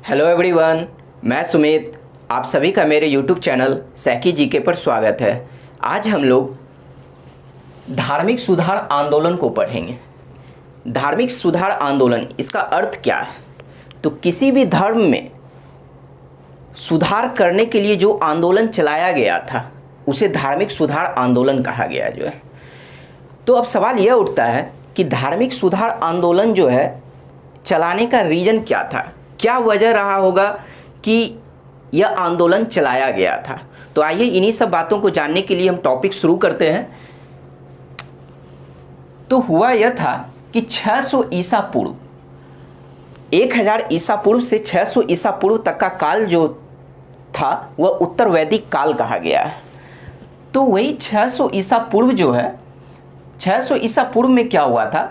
Hello everyone, मैं सुमित। आप सभी का मेरे यूट्यूब चैनल सैकी जीके पर स्वागत है। आज हम लोग धार्मिक सुधार आंदोलन को पढ़ेंगे। धार्मिक सुधार आंदोलन, इसका अर्थ क्या है? तो किसी भी धर्म में सुधार करने के लिए जो आंदोलन चलाया गया था उसे धार्मिक सुधार आंदोलन कहा गया जो है। तो अब सवाल यह उठता है कि धार्मिक सुधार आंदोलन जो है चलाने का रीज़न क्या था, क्या वजह रहा होगा कि यह आंदोलन चलाया गया था। तो आइए इन्हीं सब बातों को जानने के लिए हम टॉपिक शुरू करते हैं। तो हुआ यह था कि 600 ईसा पूर्व, 1000 ईसा पूर्व से 600 ईसा पूर्व तक का काल जो था वह उत्तर वैदिक काल कहा गया है। तो वही 600 ईसा पूर्व जो है, 600 ईसा पूर्व में क्या हुआ था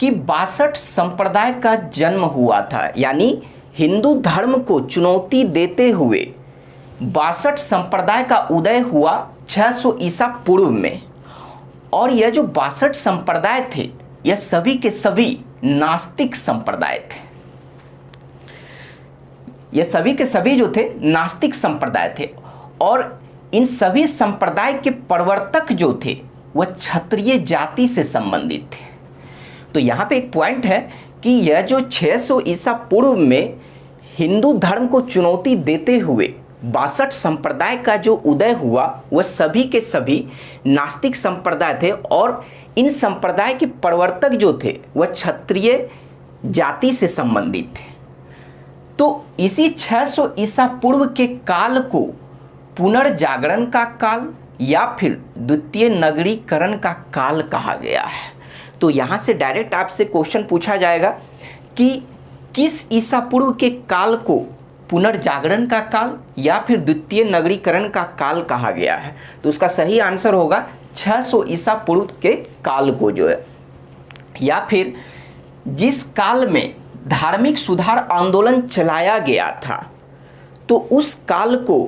कि 62 संप्रदाय का जन्म हुआ था। यानी हिंदू धर्म को चुनौती देते हुए 62 संप्रदाय का उदय हुआ 600 ईसा पूर्व में। और यह जो 62 संप्रदाय थे यह सभी के सभी नास्तिक संप्रदाय थे। यह सभी के सभी जो थे नास्तिक संप्रदाय थे। और इन सभी संप्रदाय के प्रवर्तक जो थे वह क्षत्रिय जाति से संबंधित थे। तो यहाँ पे एक पॉइंट है कि यह जो 600 ईसा पूर्व में हिंदू धर्म को चुनौती देते हुए 62 संप्रदाय का जो उदय हुआ वह सभी के सभी नास्तिक संप्रदाय थे। और इन संप्रदाय के प्रवर्तक जो थे वह क्षत्रिय जाति से संबंधित थे। तो इसी 600 ईसा पूर्व के काल को पुनर्जागरण का काल या फिर द्वितीय नगरीकरण का काल कहा गया है। तो यहाँ से डायरेक्ट आपसे क्वेश्चन पूछा जाएगा कि किस ईसा पूर्व के काल को पुनर्जागरण का काल या फिर द्वितीय नगरीकरण का काल कहा गया है। तो उसका सही आंसर होगा 600 ईसा पूर्व के काल को जो है, या फिर जिस काल में धार्मिक सुधार आंदोलन चलाया गया था तो उस काल को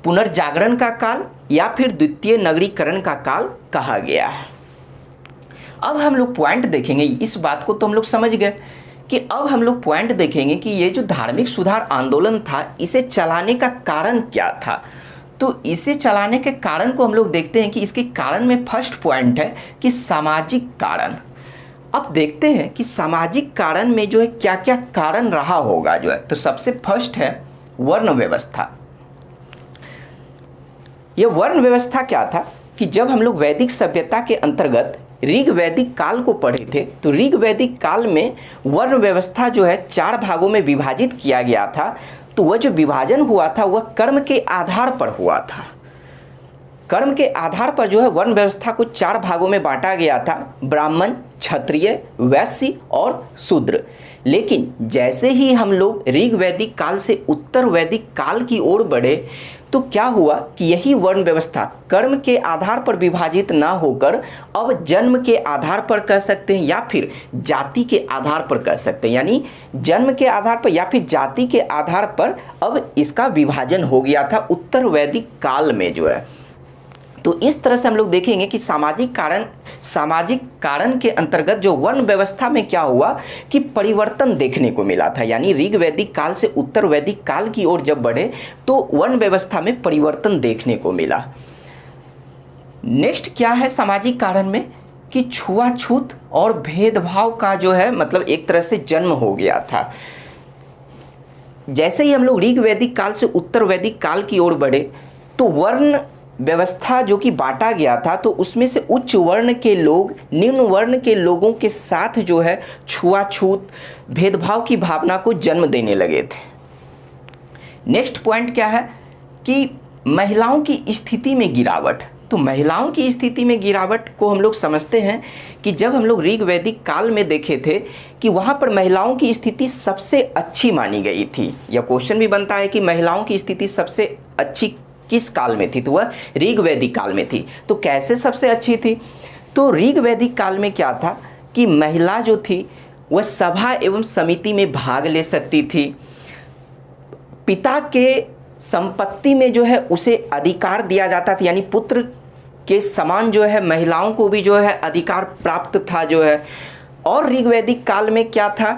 पुनर्जागरण का काल या फिर द्वितीय नगरीकरण का काल कहा गया है। अब हम लोग पॉइंट देखेंगे, इस बात को तो हम लोग समझ गए कि अब हम लोग पॉइंट देखेंगे कि ये जो धार्मिक सुधार आंदोलन था इसे चलाने का कारण क्या था। तो इसे चलाने के कारण को हम लोग देखते हैं कि इसके कारण में फर्स्ट पॉइंट है कि सामाजिक कारण। अब देखते हैं कि सामाजिक कारण में जो है क्या क्या कारण रहा होगा जो है। तो सबसे फर्स्ट है वर्ण व्यवस्था। यह वर्ण व्यवस्था क्या था कि जब हम लोग वैदिक सभ्यता के अंतर्गत ऋग वैदिक काल को पढ़े थे तो ऋग वैदिक काल में वर्ण व्यवस्था जो है 4 भागों में विभाजित किया गया था। तो वह जो विभाजन हुआ था वह कर्म के आधार पर हुआ था। कर्म के आधार पर जो है वर्ण व्यवस्था को 4 भागों में बांटा गया था, ब्राह्मण, क्षत्रिय, वैश्य और शूद्र। लेकिन जैसे ही हम लोग ऋग वैदिक काल से उत्तर वैदिक काल की ओर बढ़े तो क्या हुआ कि यही वर्ण व्यवस्था कर्म के आधार पर विभाजित ना होकर अब जन्म के आधार पर कह सकते हैं या फिर जाति के आधार पर कह सकते हैं। यानी जन्म के आधार पर या फिर जाति के आधार पर अब इसका विभाजन हो गया था उत्तर वैदिक काल में जो है। तो इस तरह से हम लोग देखेंगे कि सामाजिक कारण के अंतर्गत जो वर्ण व्यवस्था में क्या हुआ कि परिवर्तन देखने को मिला था। यानी ऋग वैदिक काल से उत्तर वैदिक काल की ओर जब बढ़े तो वर्ण व्यवस्था में परिवर्तन देखने को मिला। नेक्स्ट क्या है सामाजिक कारण में कि छुआछूत और भेदभाव का जो है मतलब एक तरह से जन्म हो गया था। जैसे ही हम लोग ऋग वैदिक काल से उत्तर वैदिक काल की ओर बढ़े तो वर्ण व्यवस्था जो कि बांटा गया था तो उसमें से उच्च वर्ण के लोग निम्न वर्ण के लोगों के साथ जो है छुआछूत भेदभाव की भावना को जन्म देने लगे थे। नेक्स्ट पॉइंट क्या है कि महिलाओं की स्थिति में गिरावट। तो महिलाओं की स्थिति में गिरावट को हम लोग समझते हैं कि जब हम लोग ऋग वैदिक काल में देखे थे कि वहाँ पर महिलाओं की स्थिति सबसे अच्छी मानी गई थी। यह क्वेश्चन भी बनता है कि महिलाओं की स्थिति सबसे अच्छी किस काल में थी, तो वह ऋग वैदिक काल में थी। तो कैसे सबसे अच्छी थी? तो ऋग वैदिक काल में क्या था कि महिला जो थी वह सभा एवं समिति में भाग ले सकती थी। पिता के संपत्ति में जो है उसे अधिकार दिया जाता था, यानी पुत्र के समान जो है महिलाओं को भी जो है अधिकार प्राप्त था जो है। और ऋग्वैदिक काल में क्या था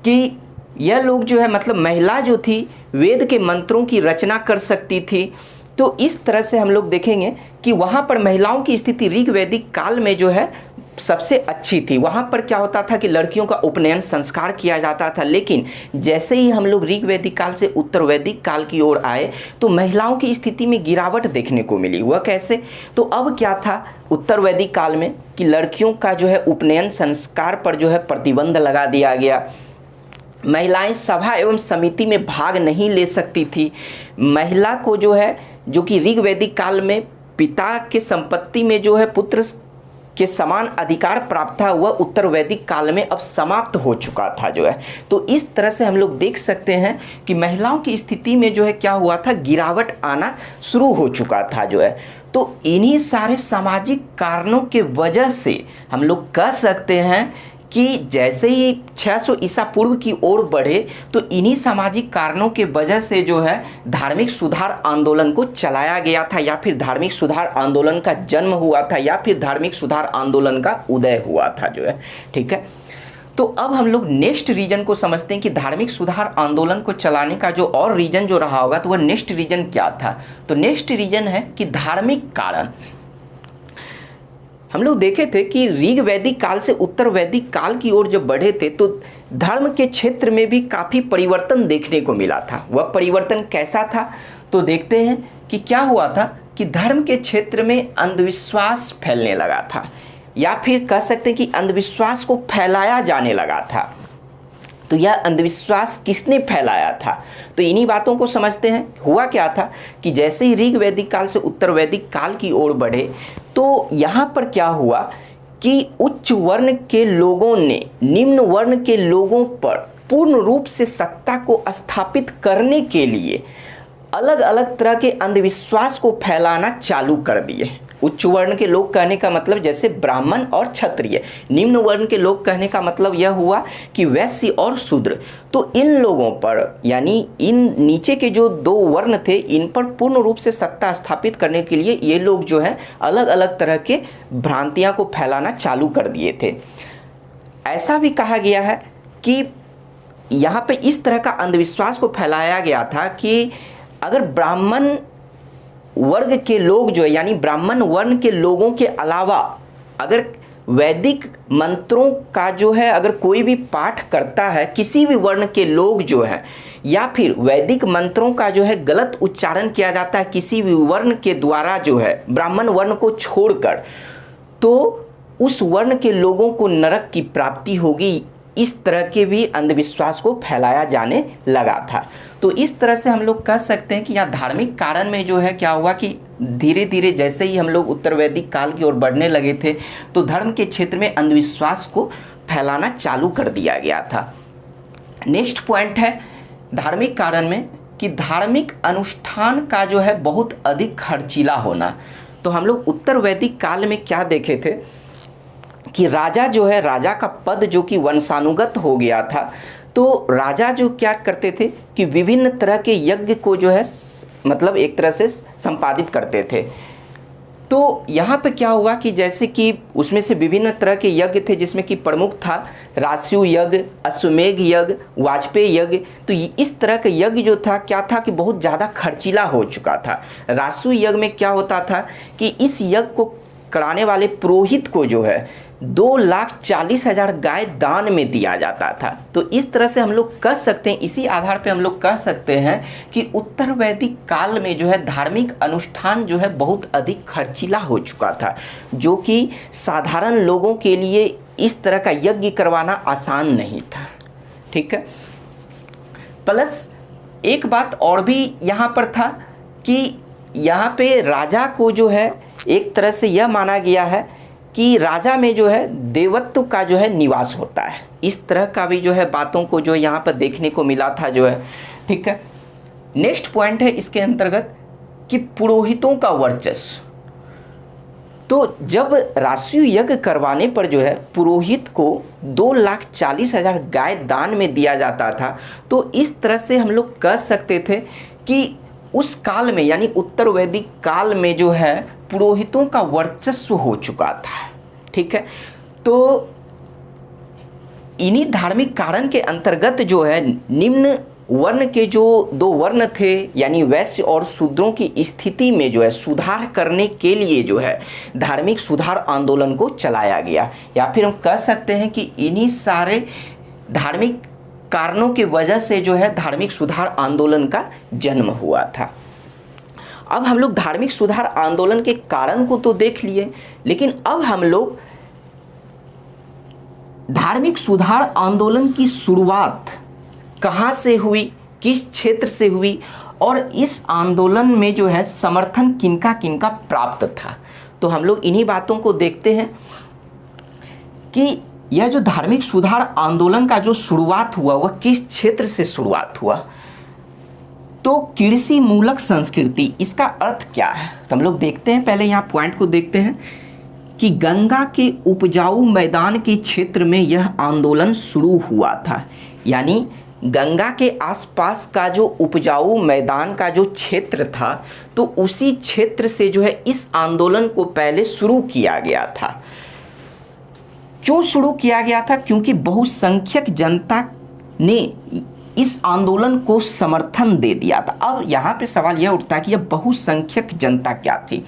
कि यह लोग जो है मतलब महिला जो थी वेद के मंत्रों की रचना कर सकती थी। तो इस तरह से हम लोग देखेंगे कि वहाँ पर महिलाओं की स्थिति ऋग वैदिक काल में जो है सबसे अच्छी थी। वहाँ पर क्या होता था कि लड़कियों का उपनयन संस्कार किया जाता था, लेकिन जैसे ही हम लोग ऋग वैदिक काल से उत्तर वैदिक काल की ओर आए तो महिलाओं की स्थिति में गिरावट देखने को मिली। वह कैसे? तो अब क्या था उत्तर वैदिक काल में कि लड़कियों का जो है उपनयन संस्कार पर जो है प्रतिबंध लगा दिया गया। महिलाएं सभा एवं समिति में भाग नहीं ले सकती थी। महिला को जो है, जो कि ऋग वैदिक काल में पिता के संपत्ति में जो है पुत्र के समान अधिकार प्राप्त था, वह उत्तर वैदिक काल में अब समाप्त हो चुका था जो है। तो इस तरह से हम लोग देख सकते हैं कि महिलाओं की स्थिति में जो है क्या हुआ था, गिरावट आना शुरू हो चुका था जो है। तो इन्हीं सारे सामाजिक कारणों के वजह से हम लोग कह सकते हैं कि जैसे ही 600 ईसा पूर्व की ओर बढ़े तो इन्हीं सामाजिक कारणों के वजह से जो है धार्मिक सुधार आंदोलन को चलाया गया था, या फिर धार्मिक सुधार आंदोलन का जन्म हुआ था, या फिर धार्मिक सुधार आंदोलन का उदय हुआ था जो है। ठीक है, तो अब हम लोग नेक्स्ट रीजन को समझते हैं कि धार्मिक सुधार आंदोलन को चलाने का जो और रीजन जो रहा होगा, तो वह नेक्स्ट रीजन क्या था? तो नेक्स्ट रीजन है कि धार्मिक कारण। हम लोग देखे थे कि ऋग वैदिक काल से उत्तर वैदिक काल की ओर जब बढ़े थे तो धर्म के क्षेत्र में भी काफ़ी परिवर्तन देखने को मिला था। वह परिवर्तन कैसा था? तो देखते हैं कि क्या हुआ था कि धर्म के क्षेत्र में अंधविश्वास फैलने लगा था, या फिर कह सकते हैं कि अंधविश्वास को फैलाया जाने लगा था। तो यह अंधविश्वास किसने फैलाया था? तो इन्हीं बातों को समझते हैं। हुआ क्या था कि जैसे ही ऋग वैदिक काल से उत्तर वैदिक काल की ओर बढ़े तो यहाँ पर क्या हुआ कि उच्च वर्ण के लोगों ने निम्न वर्ण के लोगों पर पूर्ण रूप से सत्ता को स्थापित करने के लिए अलग अलग तरह के अंधविश्वास को फैलाना चालू कर दिए। उच्च वर्ण के लोग कहने का मतलब जैसे ब्राह्मण और क्षत्रिय, निम्न वर्ण के लोग कहने का मतलब यह हुआ कि वैश्य और शूद्र। तो इन लोगों पर, यानी इन नीचे के जो दो वर्ण थे, इन पर पूर्ण रूप से सत्ता स्थापित करने के लिए ये लोग जो है अलग अलग तरह के भ्रांतियां को फैलाना चालू कर दिए थे। ऐसा भी कहा गया है कि यहाँ पे इस तरह का अंधविश्वास को फैलाया गया था कि अगर ब्राह्मण वर्ग के लोग जो है, यानी ब्राह्मण वर्ण के लोगों के अलावा अगर वैदिक मंत्रों का जो है अगर कोई भी पाठ करता है, किसी भी वर्ण के लोग जो है, या फिर वैदिक मंत्रों का जो है गलत उच्चारण किया जाता है किसी भी वर्ण के द्वारा जो है ब्राह्मण वर्ण को छोड़कर, तो उस वर्ण के लोगों को नरक की प्राप्ति होगी। इस तरह के भी अंधविश्वास को फैलाया जाने लगा था। तो इस तरह से हम लोग कह सकते हैं कि यहाँ धार्मिक कारण में जो है क्या हुआ कि धीरे धीरे जैसे ही हम लोग उत्तर वैदिक काल की ओर बढ़ने लगे थे तो धर्म के क्षेत्र में अंधविश्वास को फैलाना चालू कर दिया गया था। नेक्स्ट पॉइंट है धार्मिक कारण में कि धार्मिक अनुष्ठान का जो है बहुत अधिक खर्चीला होना। तो हम लोग उत्तर वैदिक काल में क्या देखे थे कि राजा जो है, राजा का पद जो कि वंशानुगत हो गया था, तो राजा जो क्या करते थे कि विभिन्न तरह के यज्ञ को जो है मतलब एक तरह से संपादित करते थे। तो यहाँ पे क्या हुआ कि जैसे कि उसमें से विभिन्न तरह के यज्ञ थे जिसमें कि प्रमुख था रास्यु यज्ञ, अश्वमेघ यज्ञ, वाजपेयी यज्ञ। तो इस तरह का यज्ञ जो था क्या था कि बहुत ज़्यादा खर्चीला हो चुका था। रास्यु यज्ञ में क्या होता था कि इस यज्ञ को कराने वाले पुरोहित को जो है 2,40,000 गाय दान में दिया जाता था। तो इस तरह से हम लोग कह सकते हैं, इसी आधार पे हम लोग कह सकते हैं कि उत्तर वैदिक काल में जो है धार्मिक अनुष्ठान जो है बहुत अधिक खर्चीला हो चुका था, जो कि साधारण लोगों के लिए इस तरह का यज्ञ करवाना आसान नहीं था। ठीक है, प्लस एक बात और भी यहाँ पर था कि यहाँ पे राजा को जो है एक तरह से यह माना गया है कि राजा में जो है देवत्व का जो है निवास होता है। इस तरह का भी जो है बातों को जो यहाँ पर देखने को मिला था जो है। ठीक है, नेक्स्ट पॉइंट है इसके अंतर्गत कि पुरोहितों का वर्चस्व। तो जब रास्यु यज्ञ करवाने पर जो है पुरोहित को 2,40,000 गाय दान में दिया जाता था। तो इस तरह से हम लोग कह सकते थे कि उस काल में, यानी उत्तर वैदिक काल में जो है पुरोहितों का वर्चस्व हो चुका था। ठीक है, तो इन्हीं धार्मिक कारण के अंतर्गत जो है निम्न वर्ण के जो दो वर्ण थे यानी वैश्य और शूद्रों की स्थिति में जो है सुधार करने के लिए जो है धार्मिक सुधार आंदोलन को चलाया गया, या फिर हम कह सकते हैं कि इन्हीं सारे धार्मिक कारणों की वजह से जो है धार्मिक सुधार आंदोलन का जन्म हुआ था। अब हम लोग धार्मिक सुधार आंदोलन के कारण को तो देख लिए, लेकिन अब हम लोग धार्मिक सुधार आंदोलन की शुरुआत कहाँ से हुई, किस क्षेत्र से हुई और इस आंदोलन में जो है समर्थन किनका किनका प्राप्त था, तो हम लोग इन्हीं बातों को देखते हैं कि यह जो धार्मिक सुधार आंदोलन का जो शुरुआत हुआ वह किस क्षेत्र से शुरुआत हुआ। तो कृषि मूलक संस्कृति, इसका अर्थ क्या है, तो हम लोग देखते हैं, पहले यहाँ पॉइंट को देखते हैं कि गंगा के उपजाऊ मैदान के क्षेत्र में यह आंदोलन शुरू हुआ था। यानी गंगा के आसपास का जो उपजाऊ मैदान का जो क्षेत्र था तो उसी क्षेत्र से जो है इस आंदोलन को पहले शुरू किया गया था। क्यों शुरू किया गया था? क्योंकि बहुसंख्यक जनता ने इस आंदोलन को समर्थन दे दिया था। अब यहाँ पे सवाल यह उठता है कि यह बहुसंख्यक जनता क्या थी?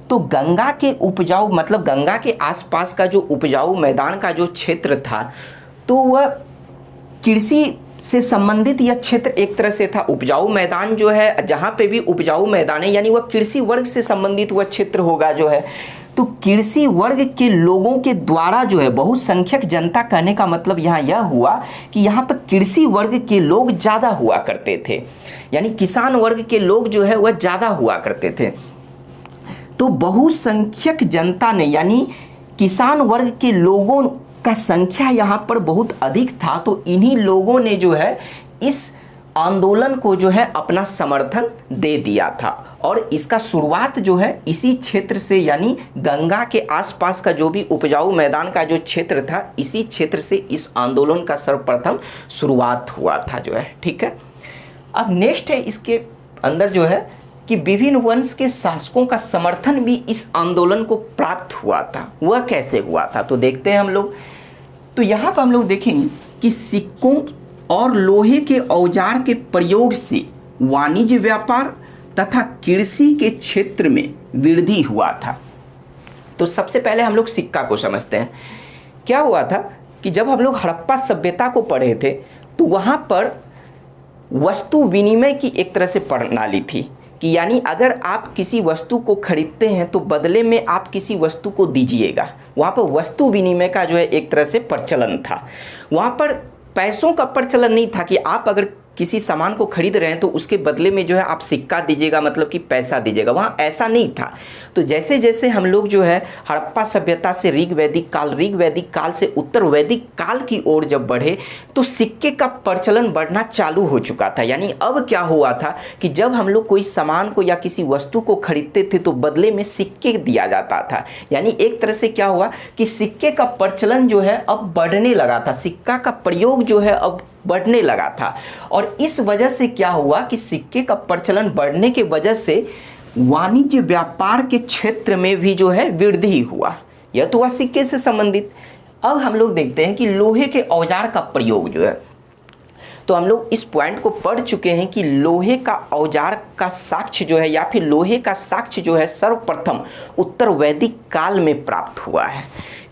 तो गंगा के उपजाऊ मतलब गंगा के आसपास का जो उपजाऊ मैदान का जो क्षेत्र था तो वह कृषि से संबंधित यह क्षेत्र एक तरह से था। उपजाऊ मैदान जो है, जहाँ पे भी उपजाऊ मैदान है यानी वह कृषि वर्ग से संबंधित वह क्षेत्र होगा जो है। तो कृषि वर्ग के लोगों के द्वारा जो है बहुसंख्यक जनता कहने का मतलब यहाँ यह हुआ कि यहाँ पर कृषि वर्ग के लोग ज़्यादा हुआ करते थे, यानी किसान वर्ग के लोग जो है वह ज़्यादा हुआ करते थे। तो बहुसंख्यक जनता ने यानी किसान वर्ग के लोगों का संख्या यहाँ पर बहुत अधिक था, तो इन्हीं लोगों ने जो है इस आंदोलन को जो है अपना समर्थन दे दिया था। और इसका शुरुआत जो है इसी क्षेत्र से यानी गंगा के आसपास का जो भी उपजाऊ मैदान का जो क्षेत्र था इसी क्षेत्र से इस आंदोलन का सर्वप्रथम शुरुआत हुआ था जो है। ठीक है, अब नेक्स्ट है इसके अंदर जो है कि विभिन्न वंश के शासकों का समर्थन भी इस आंदोलन को प्राप्त हुआ था। वह कैसे हुआ था तो देखते हैं हम लोग। तो यहाँ पर हम लोग देखेंगे कि सिक्कों और लोहे के औजार के प्रयोग से वाणिज्य व्यापार तथा कृषि के क्षेत्र में वृद्धि हुआ था। तो सबसे पहले हम लोग सिक्का को समझते हैं। क्या हुआ था कि जब हम लोग हड़प्पा सभ्यता को पढ़े थे तो वहाँ पर वस्तु विनिमय की एक तरह से प्रणाली थी कि यानी अगर आप किसी वस्तु को खरीदते हैं तो बदले में आप किसी वस्तु को दीजिएगा। वहाँ पर वस्तु विनिमय का जो है एक तरह से प्रचलन था। वहाँ पर पैसों का प्रचलन नहीं था कि आप अगर किसी सामान को खरीद रहे हैं तो उसके बदले में जो है आप सिक्का दीजिएगा, मतलब कि पैसा दीजिएगा। वहाँ ऐसा नहीं था। तो जैसे जैसे हम लोग जो है हड़प्पा सभ्यता से ऋग वैदिक काल से उत्तर वैदिक काल की ओर जब बढ़े तो सिक्के का प्रचलन बढ़ना चालू हो चुका था। यानी अब क्या हुआ था कि जब हम लोग कोई सामान को या किसी वस्तु को खरीदते थे तो बदले में सिक्के दिया जाता था। यानी एक तरह से क्या हुआ कि सिक्के का प्रचलन जो है अब बढ़ने लगा था, सिक्का का प्रयोग जो है अब बढ़ने लगा था। और इस वजह से क्या हुआ कि सिक्के का प्रचलन बढ़ने के वजह से वाणिज्य व्यापार के क्षेत्र में भी जो है वृद्धि हुआ। यह तो हुआ सिक्के से संबंधित। अब हम लोग देखते हैं कि लोहे के औजार का प्रयोग जो है, तो हम लोग इस पॉइंट को पढ़ चुके हैं कि लोहे का औजार का साक्ष्य जो है या फिर लोहे का साक्ष्य जो है सर्वप्रथम उत्तर वैदिक काल में प्राप्त हुआ है।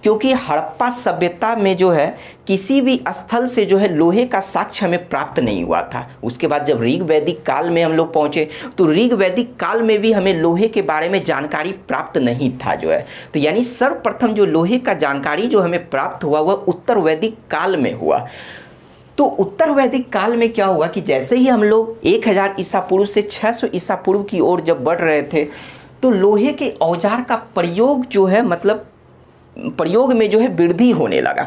क्योंकि हड़प्पा सभ्यता में जो है किसी भी स्थल से जो है लोहे का साक्ष्य हमें प्राप्त नहीं हुआ था। उसके बाद जब ऋग वैदिक काल में हम लोग पहुँचे तो ऋग वैदिक काल में भी हमें लोहे के बारे में जानकारी प्राप्त नहीं था जो है। तो यानी सर्वप्रथम जो लोहे का जानकारी जो हमें प्राप्त हुआ वह उत्तर वैदिक काल में हुआ। तो उत्तर वैदिक काल में क्या हुआ कि जैसे ही हम लोग 1000 ईसा पूर्व से 600 ईसा पूर्व की ओर जब बढ़ रहे थे तो लोहे के औजार का प्रयोग जो है मतलब प्रयोग में जो है वृद्धि होने लगा।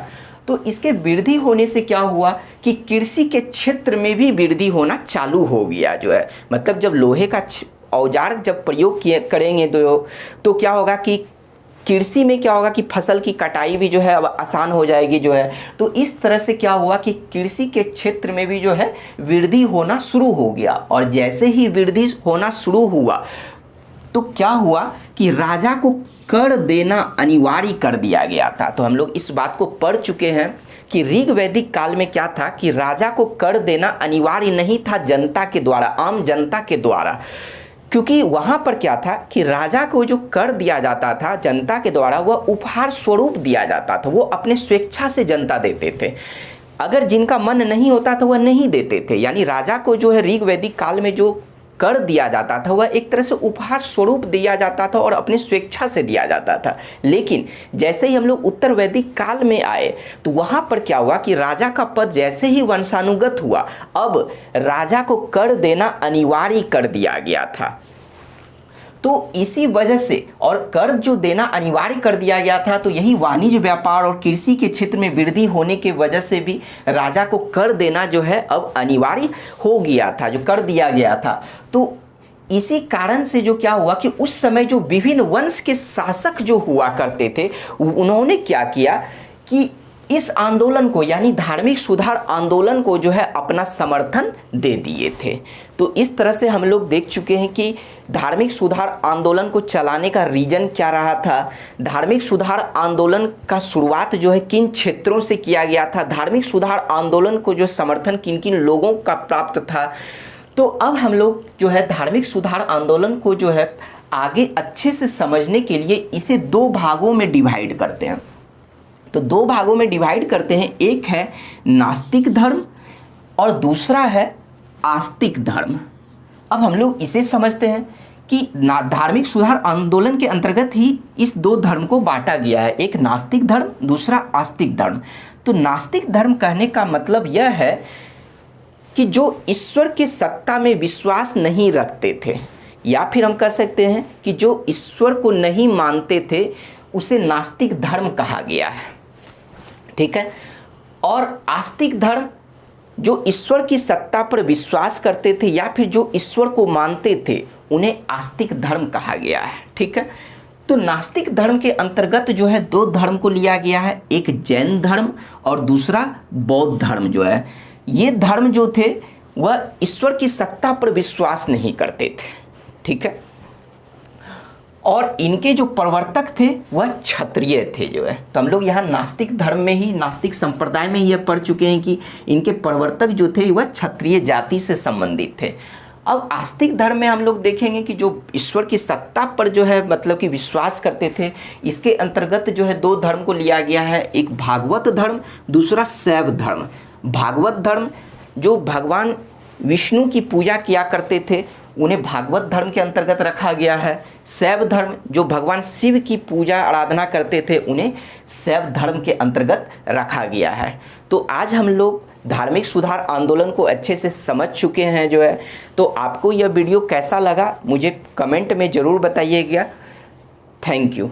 तो इसके वृद्धि होने से क्या हुआ कि कृषि के क्षेत्र में भी वृद्धि होना चालू हो गया जो है। मतलब जब लोहे का औजार जब प्रयोग करेंगे तो क्या होगा कि कृषि में क्या होगा कि फसल की कटाई भी जो है अब आसान हो जाएगी जो है। तो इस तरह से क्या हुआ कि कृषि के क्षेत्र में भी जो है वृद्धि होना शुरू हो गया। और जैसे ही वृद्धि होना शुरू हुआ तो क्या हुआ कि राजा को कर देना अनिवार्य कर दिया गया था। तो हम लोग इस बात को पढ़ चुके हैं कि ऋग वैदिक काल में क्या था कि राजा को कर देना अनिवार्य नहीं था जनता के द्वारा, आम जनता के द्वारा, क्योंकि वहाँ पर क्या था कि राजा को जो कर दिया जाता था जनता के द्वारा वह उपहार स्वरूप दिया जाता था, वो अपने स्वेच्छा से जनता देते थे। अगर जिनका मन नहीं होता तो वह नहीं देते थे। यानी राजा को जो है ऋग वैदिक काल में जो कर दिया जाता था वह एक तरह से उपहार स्वरूप दिया जाता था और अपनी स्वेच्छा से दिया जाता था। लेकिन जैसे ही हम लोग उत्तर वैदिक काल में आए तो वहाँ पर क्या हुआ कि राजा का पद जैसे ही वंशानुगत हुआ, अब राजा को कर देना अनिवार्य कर दिया गया था। तो इसी वजह से और कर जो देना अनिवार्य कर दिया गया था, तो यही वाणिज्य व्यापार और कृषि के क्षेत्र में वृद्धि होने की वजह से भी राजा को कर देना जो है अब अनिवार्य हो गया था, जो कर दिया गया था। तो इसी कारण से जो क्या हुआ कि उस समय जो विभिन्न वंश के शासक जो हुआ करते थे उन्होंने क्या किया कि इस आंदोलन को यानी धार्मिक सुधार आंदोलन को जो है अपना समर्थन दे दिए थे। तो इस तरह से हम लोग देख चुके हैं कि धार्मिक सुधार आंदोलन को चलाने का रीजन क्या रहा था, धार्मिक सुधार आंदोलन का शुरुआत जो है किन क्षेत्रों से किया गया था, धार्मिक सुधार आंदोलन को जो समर्थन किन किन लोगों का प्राप्त था। तो अब हम लोग जो है धार्मिक सुधार आंदोलन को जो है आगे अच्छे से समझने के लिए इसे दो भागों में डिवाइड करते हैं। तो दो भागों में डिवाइड करते हैं, एक है नास्तिक धर्म और दूसरा है आस्तिक धर्म। अब हम लोग इसे समझते हैं कि धार्मिक सुधार आंदोलन के अंतर्गत ही इस दो धर्म को बांटा गया है, एक नास्तिक धर्म, दूसरा आस्तिक धर्म। तो नास्तिक धर्म कहने का मतलब यह है कि जो ईश्वर की सत्ता में विश्वास नहीं रखते थे, या फिर हम कह सकते हैं कि जो ईश्वर को नहीं मानते थे, उसे नास्तिक धर्म कहा गया है। ठीक है। और आस्तिक धर्म जो ईश्वर की सत्ता पर विश्वास करते थे या फिर जो ईश्वर को मानते थे, उन्हें आस्तिक धर्म कहा गया है। ठीक है। तो नास्तिक धर्म के अंतर्गत जो है दो धर्म को लिया गया है, एक जैन धर्म और दूसरा बौद्ध धर्म जो है। ये धर्म जो थे वह ईश्वर की सत्ता पर विश्वास नहीं करते थे। ठीक है। और इनके जो प्रवर्तक थे वह क्षत्रिय थे जो है। तो हम लोग यहाँ नास्तिक धर्म में ही, नास्तिक संप्रदाय में ही पढ़ चुके हैं कि इनके प्रवर्तक जो थे वह क्षत्रिय जाति से संबंधित थे। अब आस्तिक धर्म में हम लोग देखेंगे कि जो ईश्वर की सत्ता पर जो है मतलब कि विश्वास करते थे, इसके अंतर्गत जो है दो धर्म को लिया गया है, एक भागवत धर्म, दूसरा शैव धर्म। भागवत धर्म जो भगवान विष्णु की पूजा किया करते थे, उन्हें भागवत धर्म के अंतर्गत रखा गया है। शैव धर्म जो भगवान शिव की पूजा आराधना करते थे, उन्हें शैव धर्म के अंतर्गत रखा गया है। तो आज हम लोग धार्मिक सुधार आंदोलन को अच्छे से समझ चुके हैं जो है। तो आपको यह वीडियो कैसा लगा मुझे कमेंट में ज़रूर बताइएगा। Thank you.